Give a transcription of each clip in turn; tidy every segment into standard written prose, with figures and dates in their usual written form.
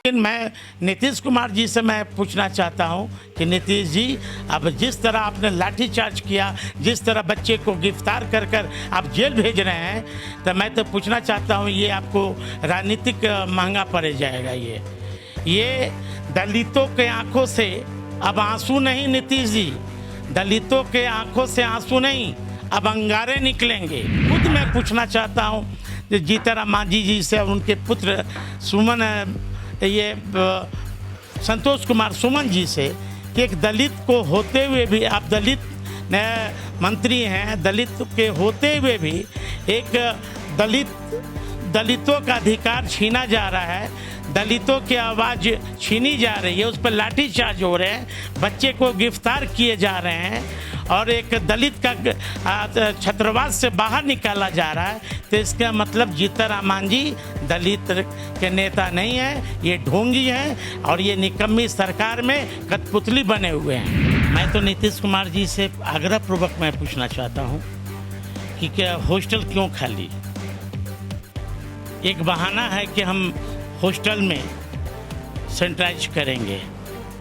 लेकिन मैं नीतीश कुमार जी से मैं पूछना चाहता हूं कि नीतीश जी, अब जिस तरह आपने लाठीचार्ज किया, जिस तरह बच्चे को गिरफ्तार कर कर आप जेल भेज रहे हैं, तो मैं तो पूछना चाहता हूं ये आपको राजनीतिक महंगा पड़ जाएगा। ये दलितों के आंखों से अब आंसू नहीं नीतीश जी, दलितों के आंखों से आंसू नहीं, अब अंगारे निकलेंगे। खुद मैं पूछना चाहता हूं जीतन मांझी जी से और उनके पुत्र सुमन संतोष कुमार सुमन जी से कि एक दलित को होते हुए भी आप दलित मंत्री हैं, दलित के होते हुए भी एक दलितों का अधिकार छीना जा रहा है, दलितों की आवाज़ छीनी जा रही है, उस पर लाठीचार्ज हो रहे हैं, बच्चे को गिरफ्तार किए जा रहे हैं और एक दलित का छात्रावास से बाहर निकाला जा रहा है। तो इसका मतलब जीतन राम मांझी दलित के नेता नहीं है, ये ढोंगी हैं और ये निकम्मी सरकार में कठपुतली बने हुए हैं। मैं तो नीतीश कुमार जी से आग्रहपूर्वक मैं पूछना चाहता हूँ कि क्या हॉस्टल क्यों खाली? एक बहाना है कि हम हॉस्टल में सैनिटाइज करेंगे,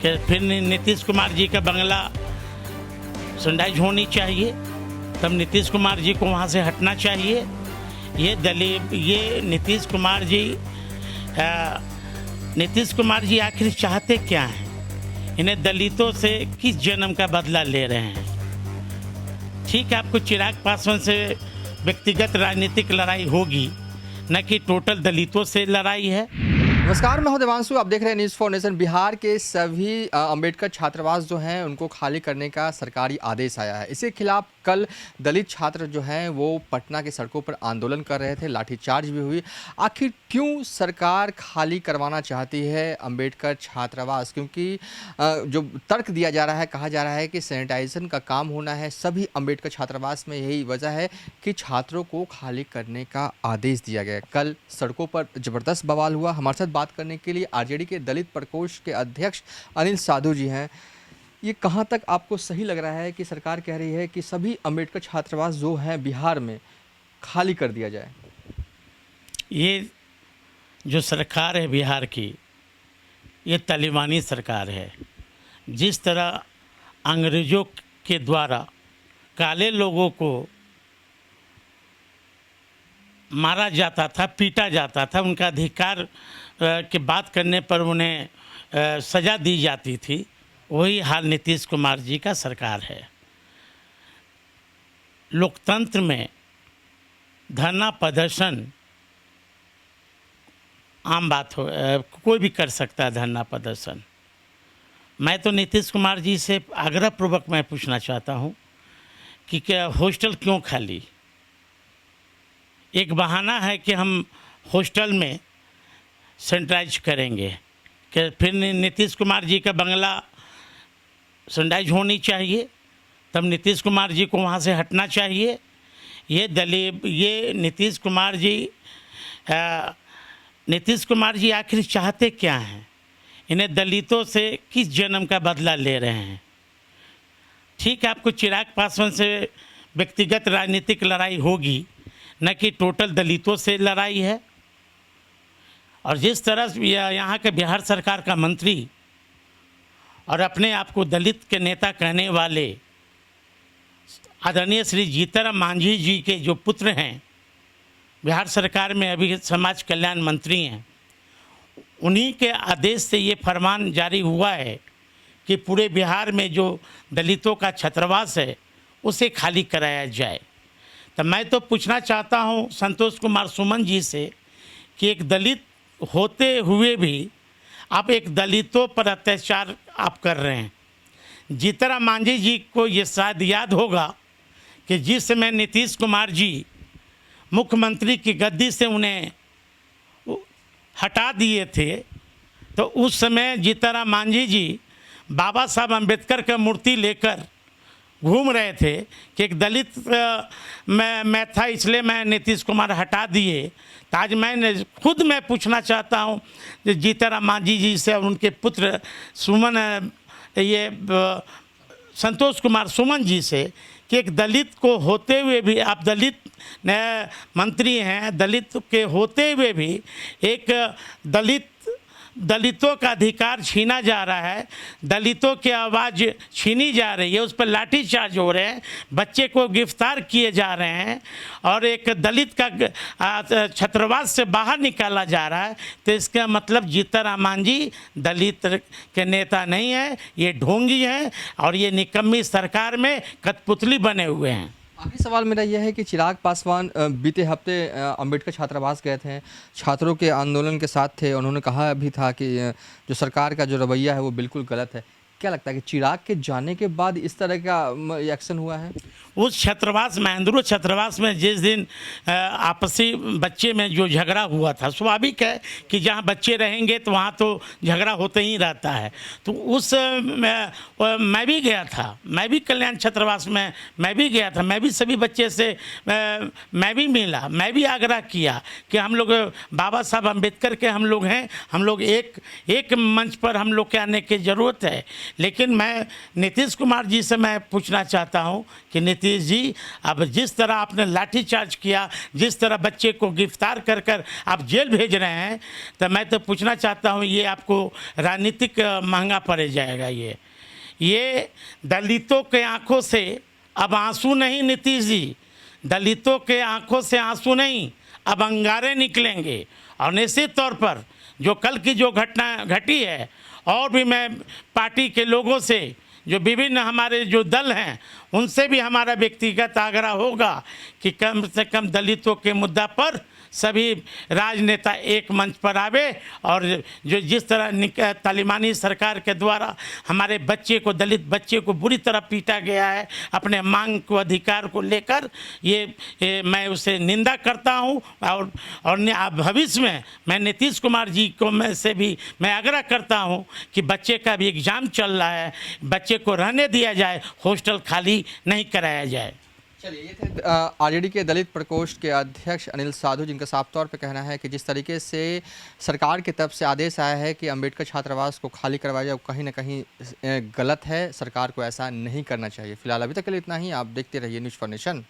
कि फिर नीतीश कुमार जी का बंगला सैनिटाइज होनी चाहिए, तब नीतीश कुमार जी को वहाँ से हटना चाहिए। ये नीतीश कुमार जी आखिर चाहते क्या हैं? इन्हें दलितों से किस जन्म का बदला ले रहे हैं? ठीक है, आपको चिराग पासवान से व्यक्तिगत राजनीतिक लड़ाई होगी, न कि टोटल दलितों से लड़ाई है। नमस्कार, मैं हूं देवांशु, आप देख रहे हैं न्यूज़ फॉर नेशन। बिहार के सभी अंबेडकर छात्रावास जो हैं उनको खाली करने का सरकारी आदेश आया है। इसके खिलाफ कल दलित छात्र जो हैं वो पटना के सड़कों पर आंदोलन कर रहे थे, लाठीचार्ज भी हुई। आखिर क्यों सरकार खाली करवाना चाहती है अंबेडकर छात्रावास? क्योंकि जो तर्क दिया जा रहा है, कहा जा रहा है कि सैनिटाइजेशन का काम होना है सभी अंबेडकर छात्रावास में, यही वजह है कि छात्रों को खाली करने का आदेश दिया गया। कल सड़कों पर ज़बरदस्त बवाल हुआ। हमारे साथ बात करने के लिए आरजेडी के दलित प्रकोष्ठ के अध्यक्ष अनिल साधु जी हैं। ये कहां तक आपको सही लग रहा है कि सरकार कह रही है कि सभी अंबेडकर छात्रावास जो हैं बिहार में खाली कर दिया जाए? ये जो सरकार है बिहार की, ये तालिबानी सरकार है। जिस तरह अंग्रेज़ों के द्वारा काले लोगों को मारा जाता था, पीटा जाता था, उनका अधिकार की बात करने पर उन्हें सज़ा दी जाती थी, वही हाल नीतीश कुमार जी का सरकार है। लोकतंत्र में धरना प्रदर्शन आम बात हो, कोई भी कर सकता है धरना प्रदर्शन। मैं तो नीतीश कुमार जी से आग्रहपूर्वक मैं पूछना चाहता हूँ कि क्या हॉस्टल क्यों खाली? एक बहाना है कि हम हॉस्टल में सैनिटाइज करेंगे, कि फिर नीतीश कुमार जी का बंगला सैनिटाइज होनी चाहिए, तब नीतीश कुमार जी को वहाँ से हटना चाहिए। ये नीतीश कुमार जी आखिर चाहते क्या हैं? इन्हें दलितों से किस जन्म का बदला ले रहे हैं? ठीक है, आपको चिराग पासवान से व्यक्तिगत राजनीतिक लड़ाई होगी, न कि टोटल दलितों से लड़ाई है। और जिस तरह यहाँ के बिहार सरकार का मंत्री और अपने आप को दलित के नेता कहने वाले आदरणीय श्री जीतन राम मांझी जी के जो पुत्र हैं, बिहार सरकार में अभी समाज कल्याण मंत्री हैं, उन्हीं के आदेश से ये फरमान जारी हुआ है कि पूरे बिहार में जो दलितों का छात्रावास है उसे खाली कराया जाए। तो मैं तो पूछना चाहता हूँ संतोष कुमार सुमन जी से कि एक दलित होते हुए भी आप एक दलितों पर अत्याचार आप कर रहे हैं। जीतन राम मांझी जी को ये शायद याद होगा कि जिस समय नीतीश कुमार जी मुख्यमंत्री की गद्दी से उन्हें हटा दिए थे, तो उस समय जीतन राम मांझी जी बाबा साहब अम्बेडकर का मूर्ति लेकर घूम रहे थे कि एक दलित मैं था, इसलिए मैं नीतीश कुमार हटा दिए। तो आज मैं पूछना चाहता हूँ जीतन राम मांझी जी से और उनके पुत्र संतोष कुमार सुमन जी से कि एक दलित को होते हुए भी आप दलित मंत्री हैं, दलित के होते हुए भी एक दलितों का अधिकार छीना जा रहा है, दलितों की आवाज़ छीनी जा रही है, उस पर लाठीचार्ज हो रहे हैं, बच्चे को गिरफ्तार किए जा रहे हैं और एक दलित का छात्रावास से बाहर निकाला जा रहा है, तो इसका मतलब जीतन मांझी दलित के नेता नहीं है, ये ढोंगी हैं और ये निकम्मी सरकार में कठपुतली बने हुए हैं। आखिरी सवाल मेरा यह है कि चिराग पासवान बीते हफ्ते अंबेडकर छात्रावास गए थे, छात्रों के आंदोलन के साथ थे। उन्होंने कहा भी था कि जो सरकार का जो रवैया है वो बिल्कुल गलत है। क्या लगता है कि चिराग के जाने के बाद इस तरह का एक्शन हुआ है? उस छात्रावास में, अंदरूनी छात्रावास में जिस दिन आपसी बच्चे में जो झगड़ा हुआ था, स्वाभाविक है कि जहाँ बच्चे रहेंगे तो वहाँ तो झगड़ा होते ही रहता है। तो उस मैं भी गया था, मैं भी कल्याण छात्रावास में मैं भी गया था, मैं भी सभी बच्चे से मैं भी मिला, मैं भी आग्रह किया कि हम लोग बाबा साहब अम्बेडकर के हम लोग हैं, हम लोग एक मंच पर हम लोग के आने की ज़रूरत है। लेकिन मैं नीतीश कुमार जी से मैं पूछना चाहता हूँ कि नीतीश जी, अब जिस तरह आपने लाठीचार्ज किया, जिस तरह बच्चे को गिरफ्तार कर कर आप जेल भेज रहे हैं, तो मैं तो पूछना चाहता हूँ ये आपको राजनीतिक महंगा पड़ जाएगा। ये दलितों के आंखों से अब आंसू नहीं नीतीश जी, दलितों के आंखों से आंसू नहीं, अब अंगारे निकलेंगे। और निश्चित तौर पर जो कल की जो घटना घटी है, और भी मैं पार्टी के लोगों से, जो विभिन्न हमारे जो दल हैं, उनसे भी हमारा व्यक्तिगत आग्रह होगा कि कम से कम दलितों के मुद्दा पर सभी राजनेता एक मंच पर आवे और जो जिस तरह तालिबानी सरकार के द्वारा हमारे बच्चे को, दलित बच्चे को बुरी तरह पीटा गया है अपने मांग को, अधिकार को लेकर, ये मैं उसे निंदा करता हूं। और भविष्य में मैं नीतीश कुमार जी को मैं से भी मैं आग्रह करता हूं कि बच्चे का भी एग्ज़ाम चल रहा है, बच्चे को रहने दिया जाए, हॉस्टल खाली नहीं कराया जाए। चलिए, ये थे आरजेडी के दलित प्रकोष्ठ के अध्यक्ष अनिल साधु, जिनका साफ तौर पे कहना है कि जिस तरीके से सरकार की तरफ से आदेश आया है कि अंबेडकर छात्रावास को खाली करवाया जाए, कहीं ना कहीं गलत है, सरकार को ऐसा नहीं करना चाहिए। फिलहाल अभी तक के लिए इतना ही। आप देखते रहिए न्यूज़ फॉर नेशन।